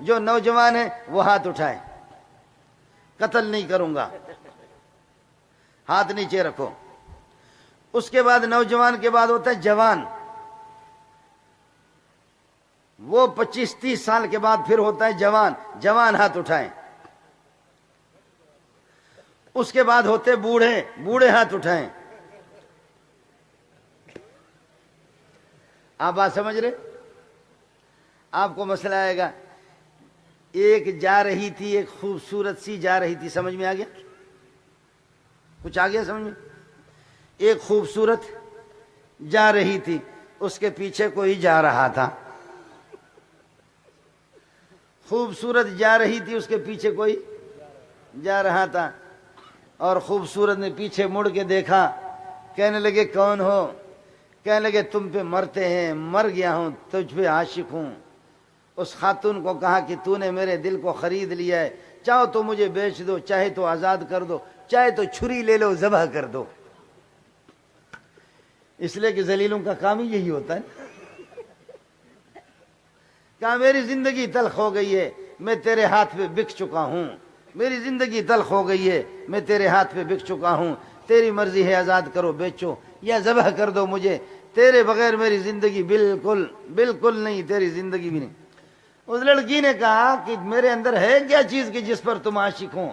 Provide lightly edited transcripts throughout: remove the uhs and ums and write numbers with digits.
جو نوجوان ہے وہ ہاتھ اٹھائے، قتل نہیں کروں گا، ہاتھ نیچے رکھو۔ اس کے بعد نوجوان کے بعد ہوتا ہے جوان، وہ 25-30 سال کے بعد پھر ہوتا ہے جوان، جوان ہاتھ اٹھائیں۔ اس کے بعد ہوتے بوڑھے، بوڑھے ہاتھ اٹھائیں۔ آپ بات سمجھ رہے؟ آپ کو مسئلہ آئے گا، ایک جا رہی تھی، ایک خوبصورت سی جا رہی تھی، سمجھ میں آ گیا؟ کچھ آ گیا سمجھ میں؟ ایک خوبصورت جا رہی تھی، اس کے پیچھے کوئی جا رہا تھا۔ خوبصورت جا رہی تھی، اس کے پیچھے کوئی جا رہا تھا، اور خوبصورت نے پیچھے مڑ کے دیکھا، کہنے لگے کون ہو؟ کہنے لگے تم پہ مرتے ہیں، مر گیا ہوں، تجھ پہ عاشق ہوں۔ اس خاتون کو کہا کہ تو نے میرے دل کو خرید لیا ہے، چاہو تو مجھے بیچ دو، چاہے تو آزاد کر دو، چاہے تو چھری لے لو، ذبح کر دو۔ اس لیے کہ ذلیلوں کا کام ہی یہی ہوتا ہے۔ کہا میری زندگی تلخ ہو گئی ہے، میں تیرے ہاتھ پہ بک چکا ہوں، میری زندگی تلخ ہو گئی ہے، میں تیرے ہاتھ پہ بک چکا ہوں، تیری مرضی ہے، آزاد کرو، بیچو یا ذبح کر دو مجھے، تیرے بغیر میری زندگی بالکل بالکل نہیں، تیری زندگی بھی نہیں۔ اس لڑکی نے کہا کہ میرے اندر ہے کیا چیز کی جس پر تم عاشق ہوں؟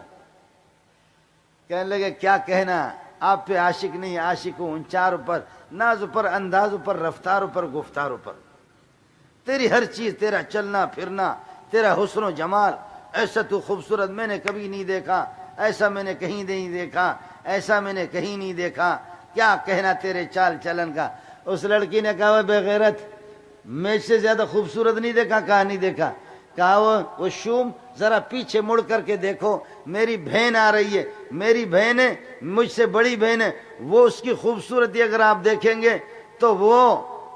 کہنے لگے کیا کہنا، آپ پہ عاشق نہیں، عاشق ہوں ان چار پر، ناز پر، انداز پر، رفتار پر، گفتار پر۔ تیری ہر چیز، تیرا چلنا پھرنا، تیرا حسن و جمال، ایسا تو خوبصورت میں نے کبھی نہیں دیکھا، ایسا میں نے کہیں نہیں دیکھا، ایسا میں نے کہیں نہیں دیکھا، کیا کہنا تیرے چال چلن کا۔ اس لڑکی نے کہا بے غیرت، میں اس سے زیادہ خوبصورت نہیں دیکھا۔ کہا نہیں دیکھا۔ کہا وہ شوم ذرا پیچھے مڑ کر کے دیکھو، میری بہن آ رہی ہے، میری بہن ہے، مجھ سے بڑی بہن ہے، وہ اس کی خوبصورتی اگر آپ دیکھیں گے تو وہ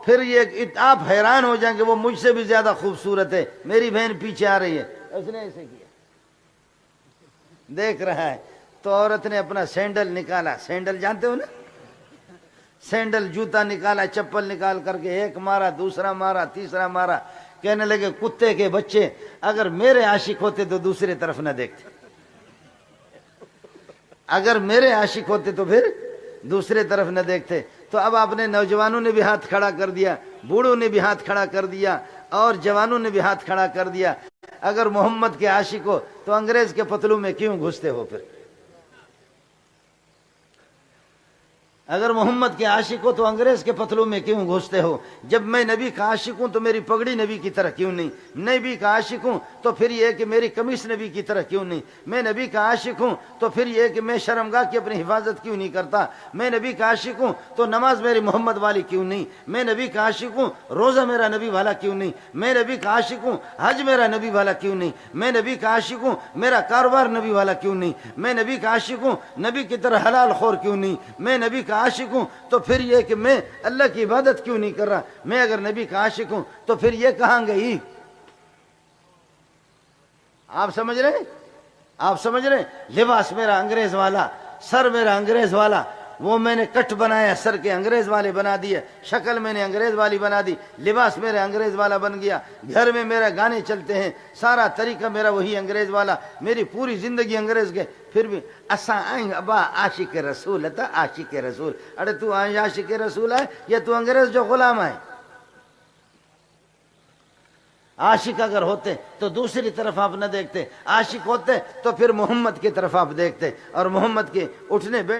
پھر یہ آپ حیران ہو جائیں گے، وہ مجھ سے بھی زیادہ خوبصورت ہے، میری بہن پیچھے آ رہی ہے۔ اس نے ایسے کیا، دیکھ رہا ہے تو عورت نے اپنا سینڈل نکالا، سینڈل جانتے ہو نا، سینڈل جوتا نکالا، چپل نکال کر کے ایک مارا، دوسرا مارا، تیسرا مارا۔ کہنے لگے کتے کے بچے، اگر میرے عاشق ہوتے تو دوسری طرف نہ دیکھتے، اگر میرے عاشق ہوتے تو پھر دوسرے طرف نہ دیکھتے۔ تو اب آپ نے نوجوانوں نے بھی ہاتھ کھڑا کر دیا، بوڑھوں نے بھی ہاتھ کھڑا کر دیا، اور جوانوں نے بھی ہاتھ کھڑا کر دیا۔ اگر محمد کے عاشق ہو تو انگریز کے پتلوں میں کیوں گھستے ہو؟ پھر اگر محمد کے عاشق ہو تو انگریز کے پتلوں میں کیوں گھستے ہو؟ جب میں نبی کا عاشق ہوں تو میری پگڑی نبی کی طرح کیوں نہیں؟ نبی کا عاشق ہوں تو پھر یہ کہ میری قمیص نبی کی طرح کیوں نہیں؟ میں نبی کا عاشق ہوں تو پھر یہ کہ میں شرمگاہ کی اپنی حفاظت کیوں نہیں کرتا؟ میں نبی کا عاشق ہوں تو نماز میری محمد والی کیوں نہیں؟ میں نبی کا عاشق ہوں، روزہ میرا نبی والا کیوں نہیں؟ میں نبی کا عاشق ہوں، حج میرا نبی والا کیوں نہیں؟ میں نبی کا عاشق ہوں، میرا کاروبار نبی والا کیوں نہیں؟ میں نبی کا عاشق ہوں، نبی کی طرح حلال خور کیوں نہیں؟ میں نبی کا عاشق ہوں تو پھر یہ کہ میں اللہ کی عبادت کیوں نہیں کر رہا؟ میں اگر نبی کا عاشق ہوں تو پھر یہ کہاں گئی؟ آپ سمجھ رہے ہیں؟ آپ سمجھ رہے ہیں؟ لباس میرا انگریز والا، سر میرا انگریز والا، وہ میں نے کٹ بنایا، سر کے انگریز والے بنا دیے، شکل میں نے انگریز والی بنا دی، لباس میرا انگریز والا بن گیا، گھر میں میرا گانے چلتے ہیں، سارا طریقہ میرا وہی انگریز والا، میری پوری زندگی انگریز کے۔ پھر بھی اساں آئیں ابا عاشق رسول تھا، عاشق رسول۔ ارے تو عاشق رسول ہے یا تو انگریز جو غلام ہے؟ عاشق اگر ہوتے تو دوسری طرف آپ نہ دیکھتے، عاشق ہوتے تو پھر محمد کی طرف آپ دیکھتے، اور محمد کے اٹھنے بیٹھنے